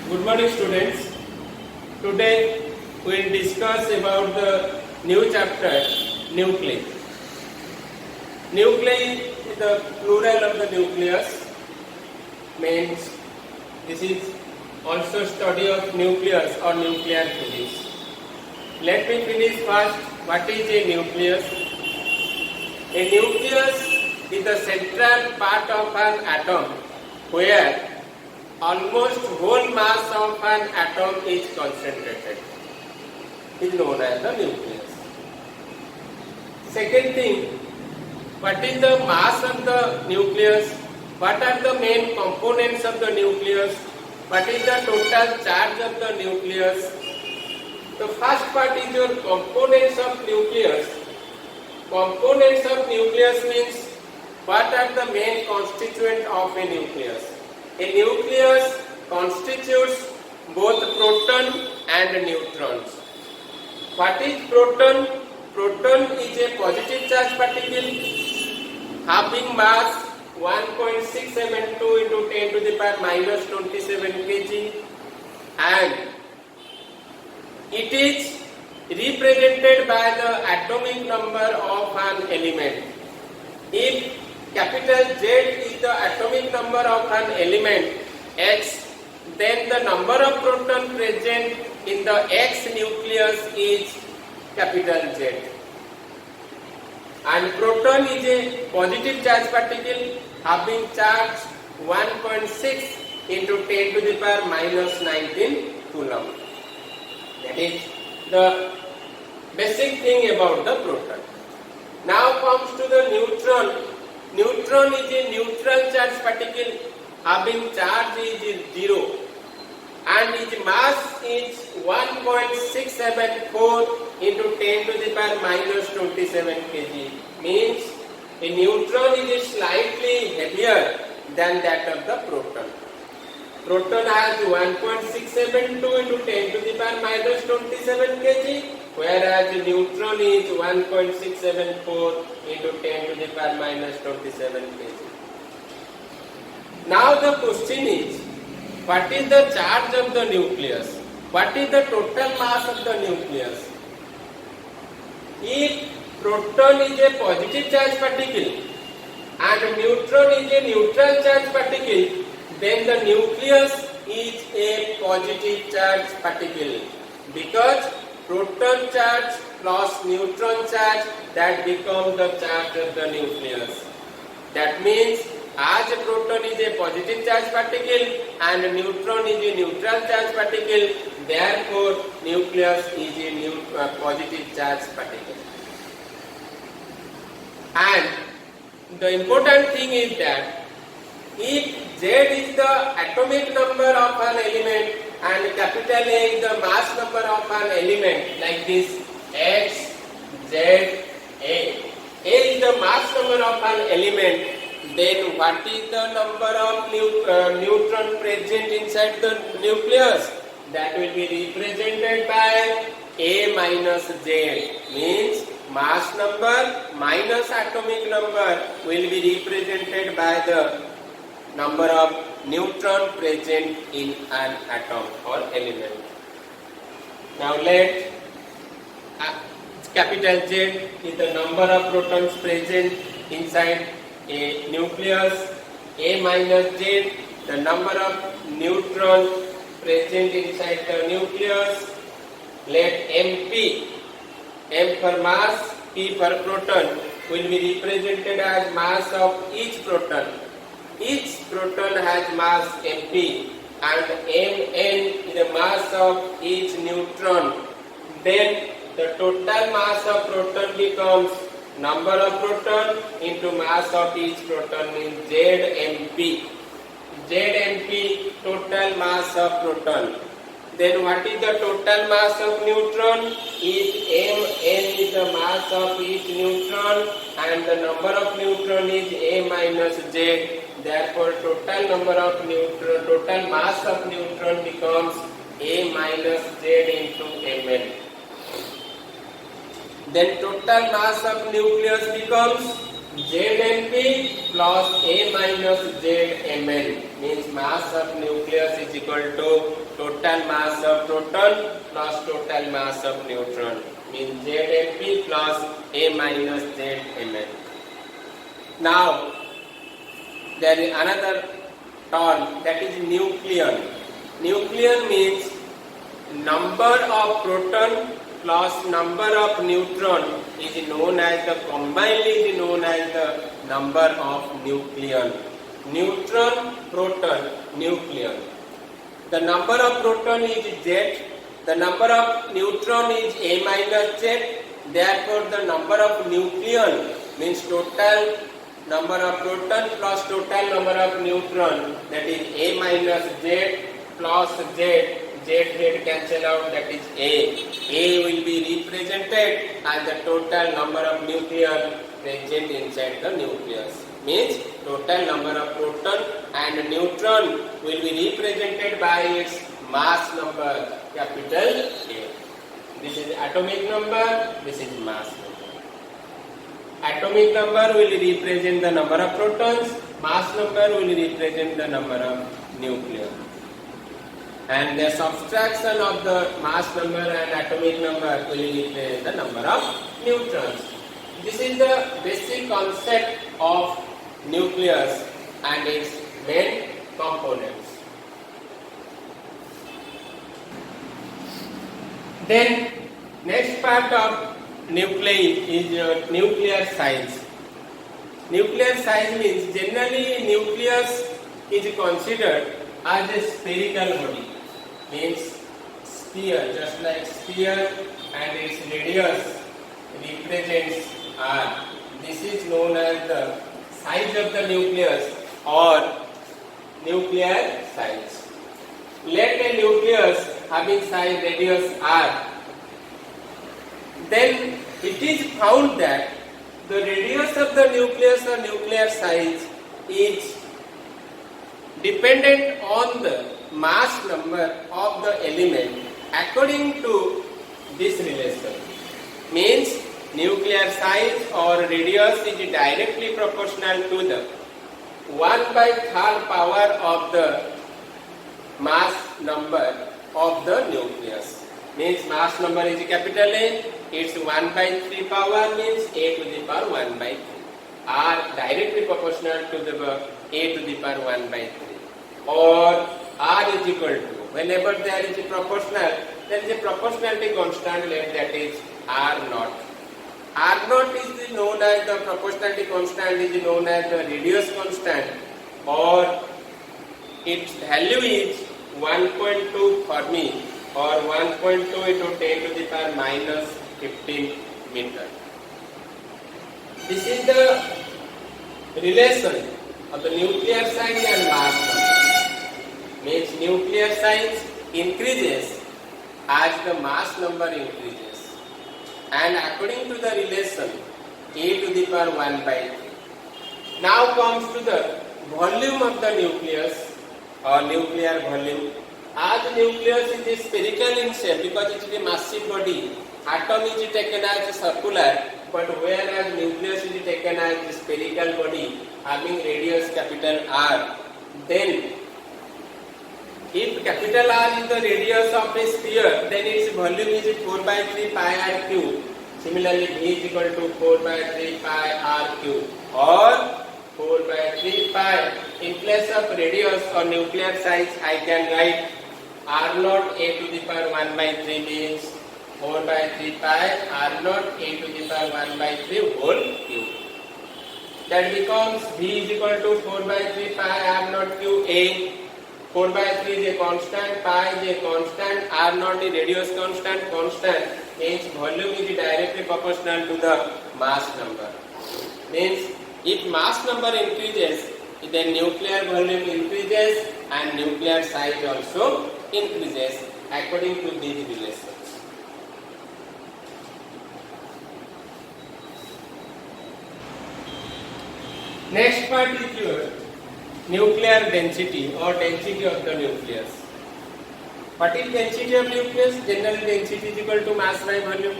Good morning, students. Today we will discuss about the new chapter, nuclei. Nuclei is the plural of the nucleus. Means this is also study of nucleus or nuclear physics. Let me finish first. What is a nucleus? A nucleus is the central part of an atom where almost whole mass of an atom is concentrated. It is known as the nucleus. Second thing, what is the mass of the nucleus? What are the main components of the nucleus? What is the total charge of the nucleus? The first part is your components of nucleus. Components of nucleus means what are the main constituents of a nucleus? A nucleus constitutes both proton and neutrons. What is proton? Proton is a positive charge particle having mass 1.672 into 10 to the power minus 27 kg, and it is represented by the atomic number of an element. If capital Z is the atomic number of an element X, then the number of proton present in the X nucleus is capital Z. And proton is a positive charge particle having charge 1.6 into 10 to the power minus 19 coulomb. That is the basic thing about the proton. Now comes to the neutron. Neutron is a neutral charge particle having charge is 0 and its mass is 1.674 into 10 to the power minus 27 kg. Means a neutron is slightly heavier than that of the proton. Proton has 1.672 into 10 to the power minus 27 kg, whereas the neutron is 1.674 into 10 to the power minus 27 kg. Now the question is, what is the charge of the nucleus? What is the total mass of the nucleus? If proton is a positive charge particle and neutron is a neutral charge particle, then the nucleus is a positive charge particle, because proton charge plus neutron charge, that becomes the charge of the nucleus. That means as a proton is a positive charge particle and a neutron is a neutral charge particle, therefore nucleus is a positive charge particle. And the important thing is that if Z is the atomic number of an element and capital A is the mass number of an element, like this X, Z, A. A is the mass number of an element, then what is the number of neutron present inside the nucleus? That will be represented by A minus Z, means mass number minus atomic number will be represented by the number of neutron present in an atom or element. Now let capital Z is the number of protons present inside a nucleus. A minus Z, the number of neutrons present inside the nucleus. Let MP, M for mass, P for proton, will be represented as mass of each proton. Each proton has mass MP and Mn is the mass of each neutron. Then the total mass of proton becomes number of proton into mass of each proton, means Zmp. Zmp, total mass of proton. Then what is the total mass of neutron? If Mn is the mass of each neutron and the number of neutron is A minus Z, therefore total number of neutron, total mass of neutron becomes A minus Z into Mn. Then total mass of nucleus becomes ZnP plus A minus Zmn means mass of nucleus is equal to total mass of proton plus total mass of neutron, means ZnP plus A minus Zmn. Now there is another term, that is nucleon. Nucleon means number of proton plus number of neutron is known as the combined is known as the number of nucleon. Neutron, proton, nucleon. The number of proton is Z, the number of neutron is A minus Z, therefore the number of nucleon means total number of proton plus total number of neutron, that is A minus Z plus Z. Z cancel out, that is A. A will be represented as the total number of nucleon present inside the nucleus. Means total number of proton and neutron will be represented by its mass number, capital A. This is atomic number, this is mass number. Atomic number will represent the number of protons, mass number will represent the number of nucleon. And the subtraction of the mass number and atomic number will represent the number of neutrons. This is the basic concept of nucleus and its main components. Then next part of nuclei is your nuclear size. Nuclear size means generally nucleus is considered as a spherical body, means sphere, just like sphere, and its radius represents R. This is known as the size of the nucleus or nuclear size. Let a nucleus having size radius R, then it is found that the radius of the nucleus or nuclear size is dependent on the mass number of the element according to this relation. Means nuclear size or radius is directly proportional to the 1/3 power of the mass number of the nucleus. Means mass number is capital A, its 1/3 power means A to the power 1/3. Are directly proportional to the A to the power 1/3. Or R is equal to, whenever there is a proportional, there is a proportionality constant, that is R naught. R naught is known as the proportionality constant, is known as the radius constant, or its value is 1.2 Fermi or 1.2 into 10 to the power minus 15 meter. This is the relation of the nuclear size and mass number. Means nuclear size increases as the mass number increases, and according to the relation A to the power 1/3. Now comes to the volume of the nucleus or nuclear volume. As nucleus is spherical in shape because it is a massive body, atom is taken as circular, but whereas nucleus is taken as spherical body having radius capital R, then if capital R is the radius of a sphere, then its volume is 4/3 pi r cube. Similarly, V is equal to 4/3 pi r cube or 4/3 pi. In place of radius or nuclear size, I can write R naught A to the power 1/3 means 4/3 pi R naught A to the power 1/3 whole cube. That becomes V is equal to 4/3 pi R naught cube A. 4/3 is a constant, pi is a constant, R naught is radius constant, means volume is directly proportional to the mass number. Means if mass number increases, then nuclear volume increases and nuclear size also increases according to these relations. Next part is your nuclear density or density of the nucleus. What is density of nucleus? General density is equal to mass by volume.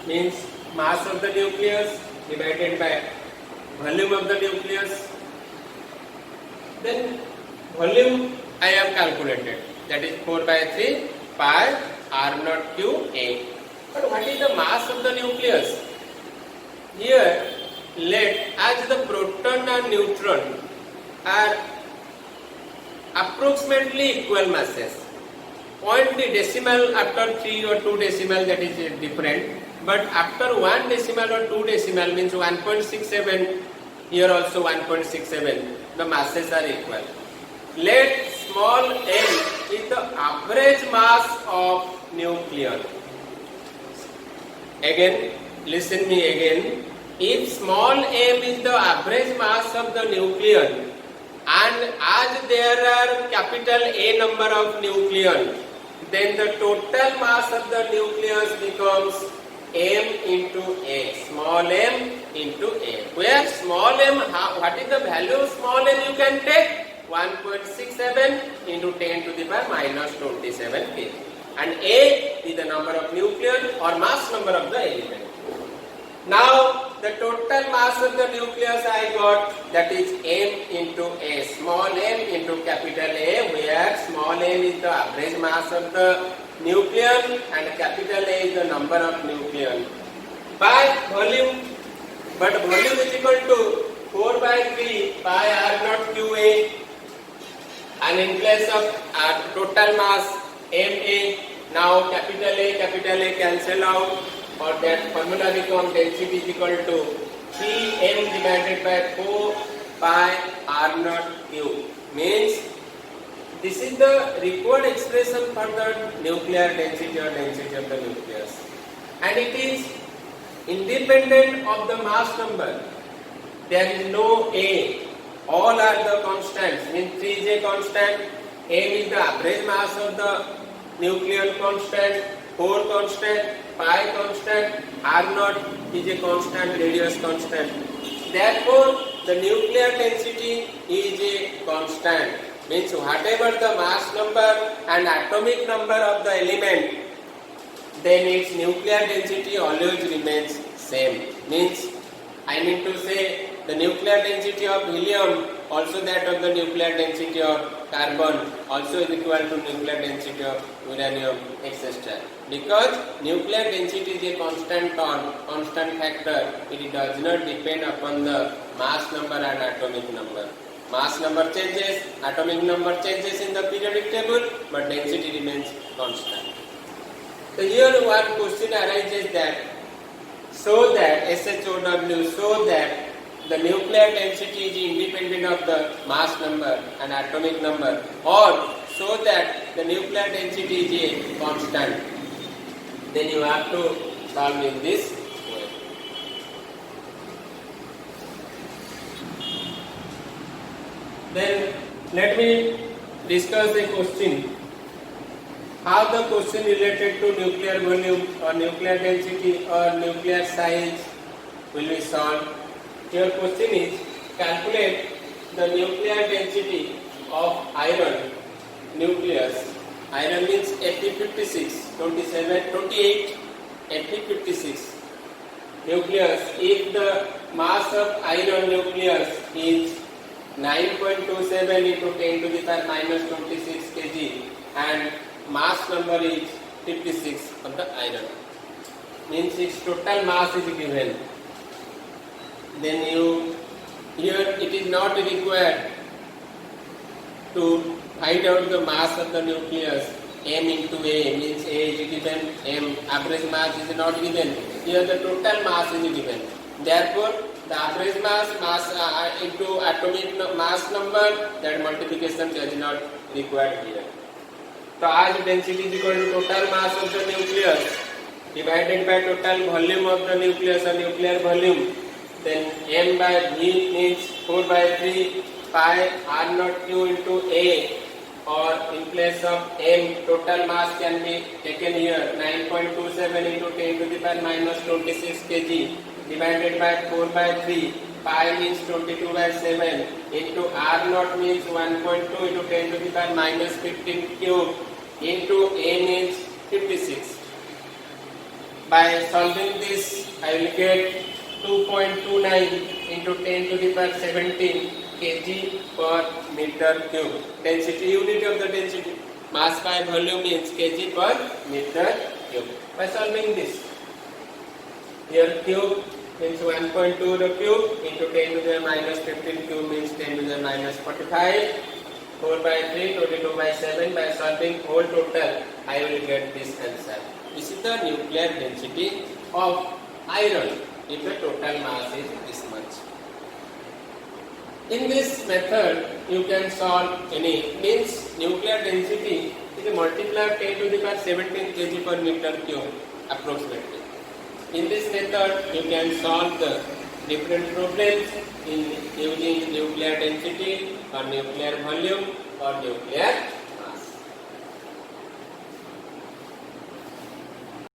Means mass of the nucleus divided by volume of the nucleus. Then volume I have calculated, that is 4 by 3 pi r naught q a. But what is the mass of the nucleus? Here, let as the proton and neutron are approximately equal masses. Point the decimal after 3 or 2 decimal, that is different. But after 1 decimal or 2 decimal means 1.67, here also 1.67, the masses are equal. Let small m is the average mass of nucleon. Again, listen me again. If small m is the average mass of the nucleon, and as there are capital A number of nucleon, then the total mass of the nucleus becomes m into a, small m into a. Where small m, what is the value of small m you can take? 1.67 into 10 to the power minus 27 kg. And a is the number of nucleon or mass number of the element. Now the total mass of the nucleus I got, that is m into a, small m into capital A, where small m is the average mass of the nucleon and capital A is the number of nucleon, by volume. But volume is equal to 4 by 3 pi r naught q a, and in place of total mass ma, now capital A cancel out, or that formula becomes density is equal to 3m divided by 4 pi r naught q. Means this is the required expression for the nuclear density or density of the nucleus, and it is independent of the mass number. There is no a, all are the constants. Means 3 is a constant, m is the average mass of the nucleon constant, 4 constant, pi constant, r naught is a constant, radius constant. Therefore, the nuclear density is a constant. Means whatever the mass number and atomic number of the element, then its nuclear density always remains same. Means I mean to say the nuclear density of helium, also that of the nuclear density of carbon, also is equal to nuclear density of uranium, etc. Because nuclear density is a constant term, constant factor, it does not depend upon the mass number and atomic number. Mass number changes, atomic number changes in the periodic table, but density remains constant. So here one question arises that, so that SHOW, so that the nuclear density is independent of the mass number and atomic number, or so that the nuclear density is a constant, then you have to solve in this way. Then let me discuss a question. How the question related to nuclear volume or nuclear density or nuclear size will be solved. Your question is, calculate the nuclear density of iron nucleus. Iron means Fe56, 28 Fe56 nucleus. If the mass of iron nucleus is 9.27 into 10 to the power minus 26 kg and mass number is 56 of the iron, means its total mass is given. Then here it is not required to find out the mass of the nucleus. M into A means A is given, M average mass is not given. Here the total mass is given. Therefore, the average mass into atomic mass number, that multiplication is not required here. So as density is equal to total mass of the nucleus divided by total volume of the nucleus or nuclear volume, then m by v means 4 by 3 pi r naught q into a, or in place of m total mass can be taken here 9.27 into 10 to the power minus 26 kg divided by 4 by 3, pi means 22 by 7 into r naught means 1.2 into 10 to the power minus 15 cube into a means 56. By solving this, I will get 2.29 into 10 to the power 17 kg per meter cube. Density, unit of the density. Mass by volume means kg per meter cube. By solving this, here cube means 1.2 the cube into 10 to the minus 15 cube means 10 to the minus 45. 4 by 3 22 by 7. By solving whole total, I will get this answer. This is the nuclear density of iron if the total mass is this much. In this method, you can solve any, means nuclear density is a multiplier 10 to the power 17 kg per meter cube approximately. In this method, you can solve the different problems in using nuclear density or nuclear volume or nuclear